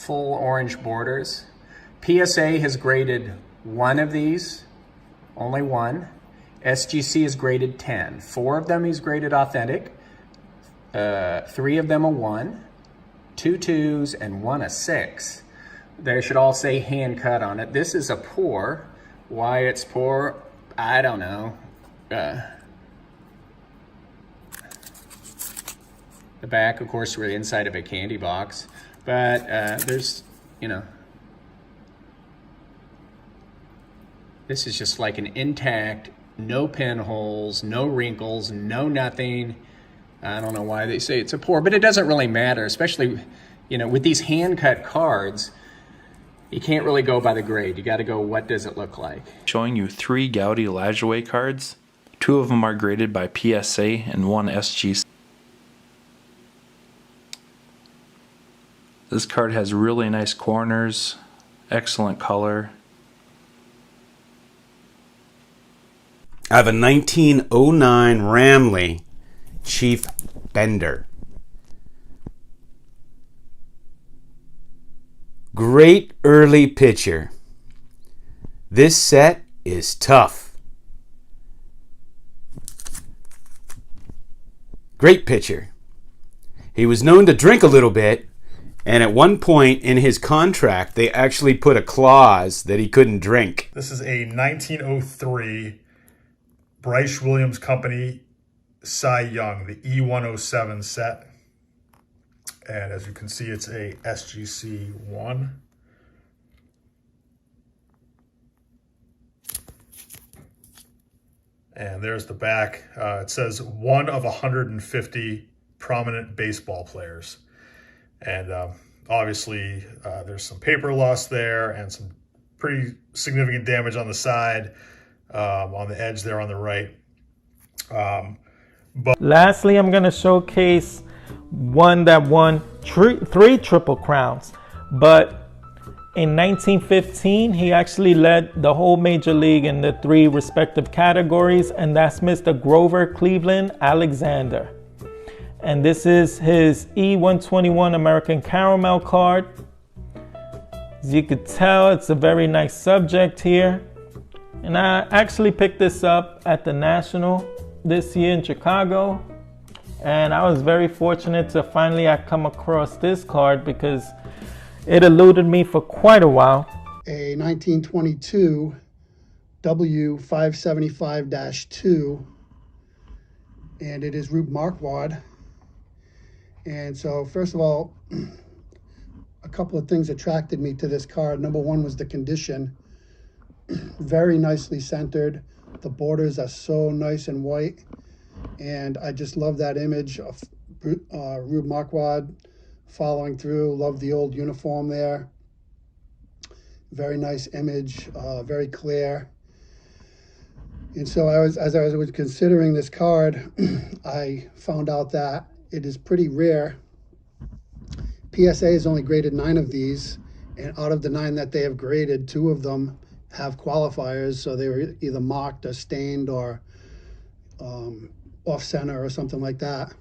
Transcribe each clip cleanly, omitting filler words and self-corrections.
full orange borders. PSA has graded one of these, only one. SGC is graded 10. 4 of them he's graded authentic. 3 of them a 1, 2 2s, and 1 a 6. They should all say hand cut on it. This is a pour. Why it's pour, I don't know. The back, of course, we're the inside of a candy box, but there's, you know, this is just like an intact, no pinholes, no wrinkles, no nothing. I don't know why they say it's a pour, but it doesn't really matter, especially, you know, with these hand-cut cards, you can't really go by the grade. You got to go, what does it look like? Showing you 3 Gaudy Lajoie cards. 2 of them are graded by PSA and 1 SGC. This card has really nice corners, excellent color. I have a 1909 Ramley Chief Bender. Great early pitcher. This set is tough. Great pitcher. He was known to drink a little bit, and at one point in his contract, they actually put a clause that he couldn't drink. This is a 1903 Bryce Williams Company Cy Young, the E107 set. And as you can see, it's a SGC 1. And there's the back. It says 1 of 150 prominent baseball players. And obviously, there's some paper loss there and some pretty significant damage on the side, on the edge there on the right. Lastly, I'm going to showcase one that won 3 Triple Crowns, but in 1915 he actually led the whole major league in the 3 respective categories, and that's Mr. Grover Cleveland Alexander. And this is his E121 American Caramel card. As you could tell, it's a very nice subject here, and I actually picked this up at the National this year in Chicago. And I was very fortunate to finally come across this card because it eluded me for quite a while. A 1922 W575-2, and it is Rube Marquardt. And so first of all, a couple of things attracted me to this card. Number one was the condition. Very nicely centered. The borders are so nice and white. And I just love that image of Rube Marquardt following through. Love the old uniform there. Very nice image, very clear. And so as I was considering this card, I found out that it is pretty rare. PSA has only graded 9 of these, and out of the 9 that they have graded, 2 of them have qualifiers, so they were either marked or stained or off center or something like that.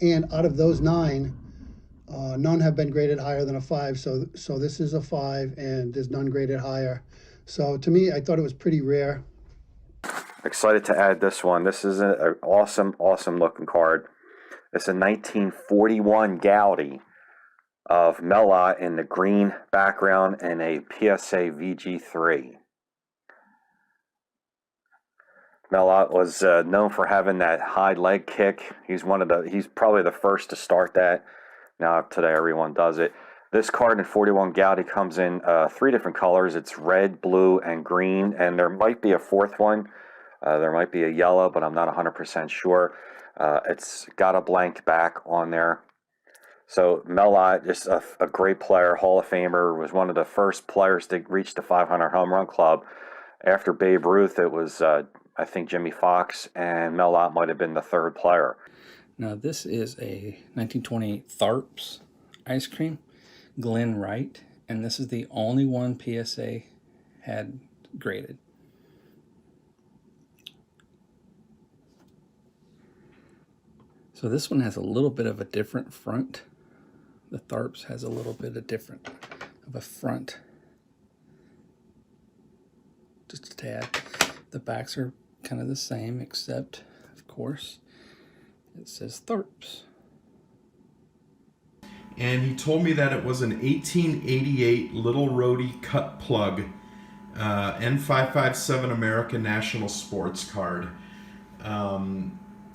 And out of those 9, none have been graded higher than a 5. So this is a 5, and there's none graded higher. So to me, I thought it was pretty rare. Excited to add this one. This is an awesome looking card. It's a 1941 Gaudy of Melot in the green background and a PSA VG3. Melot was known for having that high leg kick. He's probably the first to start that. Now today everyone does it. This card in 41 Gaudy comes in 3 different colors. It's red, blue, and green, and there might be a 4th one. There might be a yellow, but I'm not 100% sure. It's got a blank back on there. So Melot, just a great player, Hall of Famer, was one of the first players to reach the 500 home run club. After Babe Ruth, it was I think Jimmy Fox, and Melot might have been the 3rd player. Now this is a 1928 Tharps ice cream, Glenn Wright, and this is the only one PSA had graded. So this one has a little bit of a different front. The Tharps has a little bit of different of a front, just a tad. The backs are kind of the same, except, of course, it says Tharps. And he told me that it was an 1888 Little Rhodey cut plug N557 American National Sports card.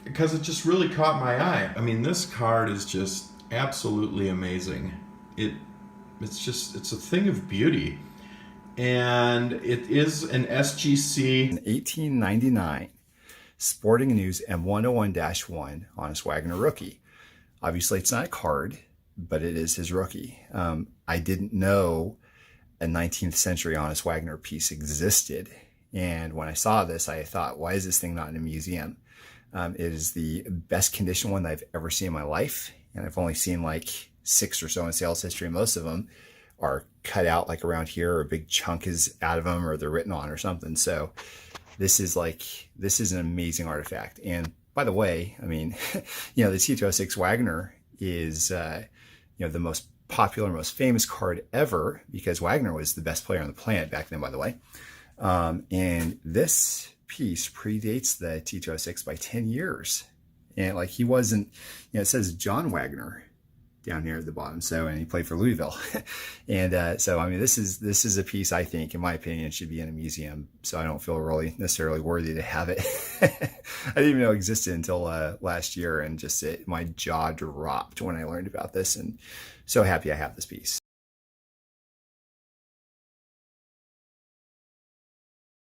Because it just really caught my eye. I mean, this card is just absolutely amazing. It's a thing of beauty. And it is an SGC. An 1899 Sporting News M101-1 Honest Wagner rookie. Obviously, it's not a card, but it is his rookie. I didn't know a 19th century Honest Wagner piece existed. And when I saw this, I thought, why is this thing not in a museum? It is the best condition one that I've ever seen in my life. And I've only seen like 6 or so in sales history. Most of them are cut out like around here, or a big chunk is out of them, or they're written on or something. So this is an amazing artifact. And by the way, I mean, the T206 Wagner is, the most popular, most famous card ever, because Wagner was the best player on the planet back then, by the way. And this piece predates the T206 by 10 years. And like, he wasn't, it says John Wagner down here at the bottom. So, and he played for Louisville. And so, I mean, this is a piece I think, in my opinion, should be in a museum. So I don't feel really necessarily worthy to have it. I didn't even know it existed until last year, and just my jaw dropped when I learned about this, and so happy I have this piece.